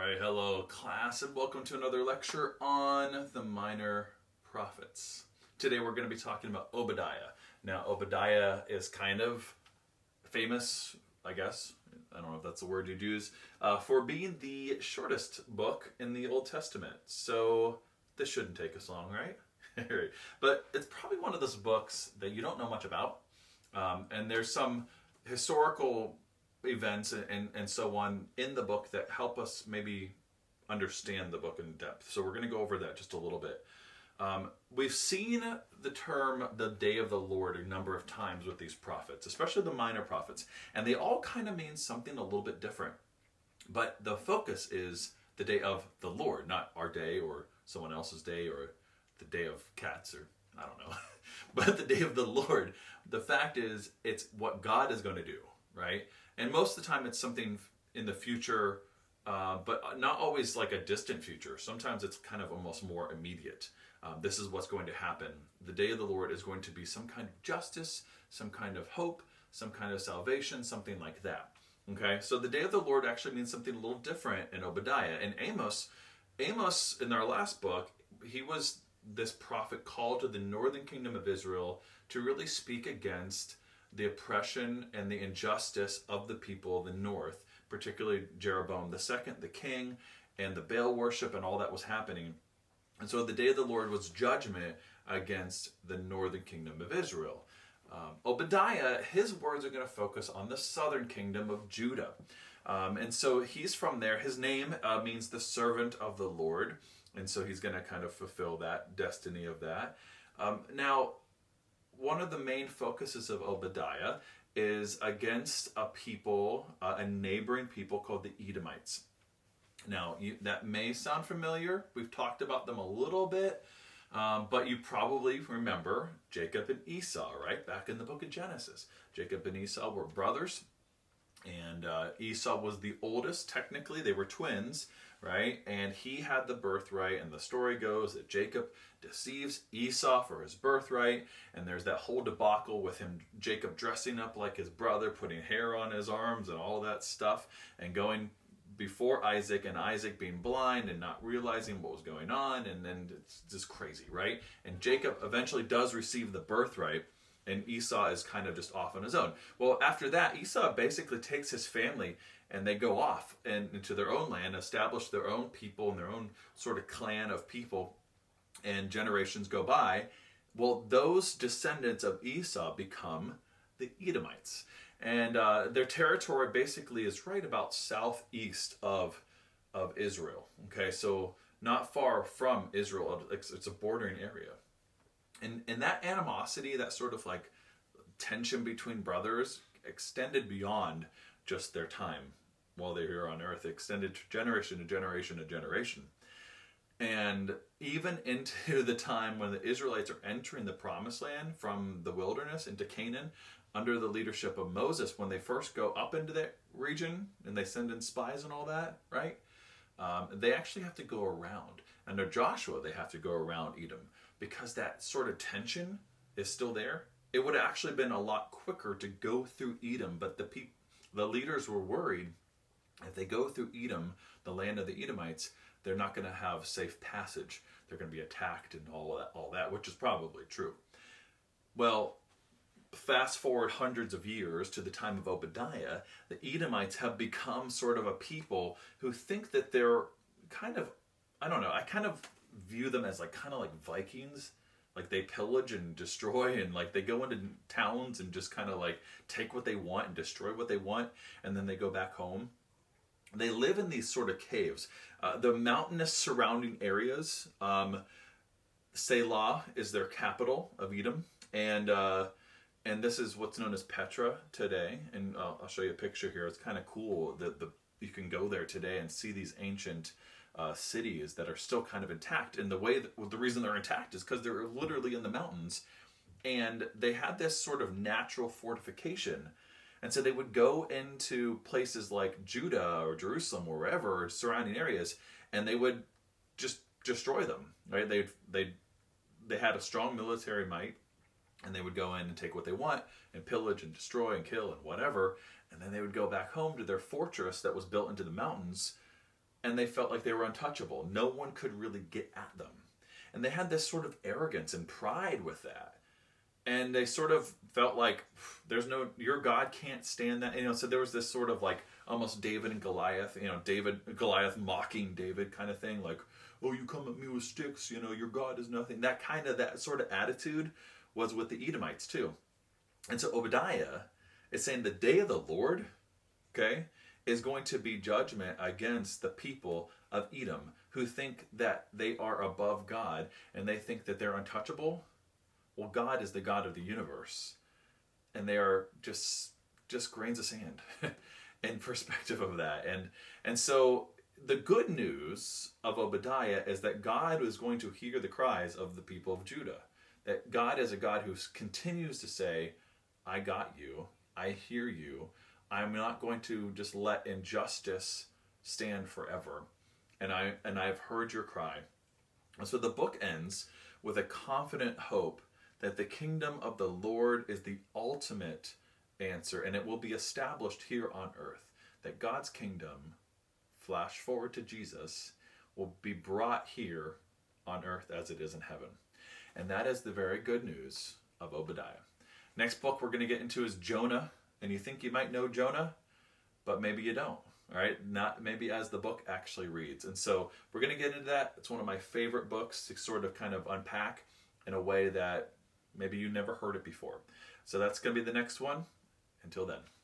right, hello class, and welcome to another lecture on the minor prophets. Today we're going to be talking about Obadiah. Now, Obadiah is kind of famous, I guess, I don't know if that's the word you'd use, for being the shortest book in the Old Testament. So this shouldn't take us long, right? But it's probably one of those books that you don't know much about. And there's some historical events and so on in the book that help us maybe understand the book in depth. So we're going to go over that just a little bit. We've seen the term the day of the Lord a number of times with these prophets, especially the minor prophets, and they all kind of mean something a little bit different. But the focus is the day of the Lord, not our day or someone else's day or the day of cats or I don't know. But the day of the Lord, the fact is it's what God is going to do, right? And most of the time it's something in the future, but not always like a distant future. Sometimes it's kind of almost more immediate. This is what's going to happen. The day of the Lord is going to be some kind of justice, some kind of hope, some kind of salvation, something like that. Okay, so the day of the Lord actually means something a little different in Obadiah. And Amos in our last book, he was this prophet called to the northern kingdom of Israel to really speak against the oppression and the injustice of the people of the north, particularly Jeroboam II, the king, and the Baal worship and all that was happening. And so the day of the Lord was judgment against the northern kingdom of Israel. Obadiah, his words are going to focus on the southern kingdom of Judah. And so he's from there. His name means the servant of the Lord. And so he's going to kind of fulfill that destiny of that. Now, one of the main focuses of Obadiah is against a people, a neighboring people called the Edomites. Now, that may sound familiar. We've talked about them a little bit, but you probably remember Jacob and Esau, right? Back in the book of Genesis. Jacob and Esau were brothers, and Esau was the oldest. Technically, they were twins, right? And he had the birthright, and the story goes that Jacob deceives Esau for his birthright, and there's that whole debacle with him, Jacob dressing up like his brother, putting hair on his arms and all that stuff, and going before Isaac, and Isaac being blind and not realizing what was going on, and then it's just crazy, right? And Jacob eventually does receive the birthright, and Esau is kind of just off on his own. Well, after that, Esau basically takes his family and they go off into their own land, establish their own people and their own sort of clan of people, and generations go by. Well, those descendants of Esau become the Edomites. And their territory basically is right about southeast of Israel. Okay, so not far from Israel. It's a bordering area. And that animosity, that sort of like tension between brothers extended beyond just their time while they're here on earth. It extended generation to generation to generation. And even into the time when the Israelites are entering the promised land from the wilderness into Canaan under the leadership of Moses, when they first go up into that region and they send in spies and all that, right? They actually have to go around. Under Joshua, they have to go around Edom because that sort of tension is still there. It would have actually been a lot quicker to go through Edom, but the leaders were worried if they go through Edom, the land of the Edomites, they're not going to have safe passage. They're going to be attacked and all that, which is probably true. Well, fast forward hundreds of years to the time of Obadiah, the Edomites have become sort of a people who think that they're kind of, I don't know, I kind of view them as like kind of like Vikings. Like they pillage and destroy, and like they go into towns and just kind of like take what they want and destroy what they want, and then they go back home. They live in these sort of caves. The mountainous surrounding areas, Selah is their capital of Edom, and this is what's known as Petra today. And I'll show you a picture here. It's kind of cool that you can go there today and see these ancient cities that are still kind of intact. And the reason they're intact is because they're literally in the mountains, and they had this sort of natural fortification. And so they would go into places like Judah or Jerusalem or wherever, surrounding areas, and they would just destroy them, right? They had a strong military might, and they would go in and take what they want and pillage and destroy and kill and whatever, and then they would go back home to their fortress that was built into the mountains and they felt like they were untouchable. No one could really get at them. And they had this sort of arrogance and pride with that. And they sort of felt like your God can't stand that. So there was this sort of like almost David and Goliath, Goliath mocking David kind of thing. Like, oh, you come at me with sticks, your God is nothing. That sort of attitude was with the Edomites too. And so Obadiah is saying the day of the Lord, okay, is going to be judgment against the people of Edom who think that they are above God and they think that they're untouchable. Well, God is the God of the universe, and they are just grains of sand in perspective of that. And so the good news of Obadiah is that God is going to hear the cries of the people of Judah. That God is a God who continues to say, I got you, I hear you, I'm not going to just let injustice stand forever. And I've heard your cry. And so the book ends with a confident hope that the kingdom of the Lord is the ultimate answer, and it will be established here on earth. That God's kingdom, flash forward to Jesus, will be brought here on earth as it is in heaven. And that is the very good news of Obadiah. Next book we're going to get into is Jonah. And you think you might know Jonah, but maybe you don't. All right, not maybe as the book actually reads. And so we're going to get into that. It's one of my favorite books to sort of kind of unpack in a way that maybe you never heard it before. So that's going to be the next one. Until then.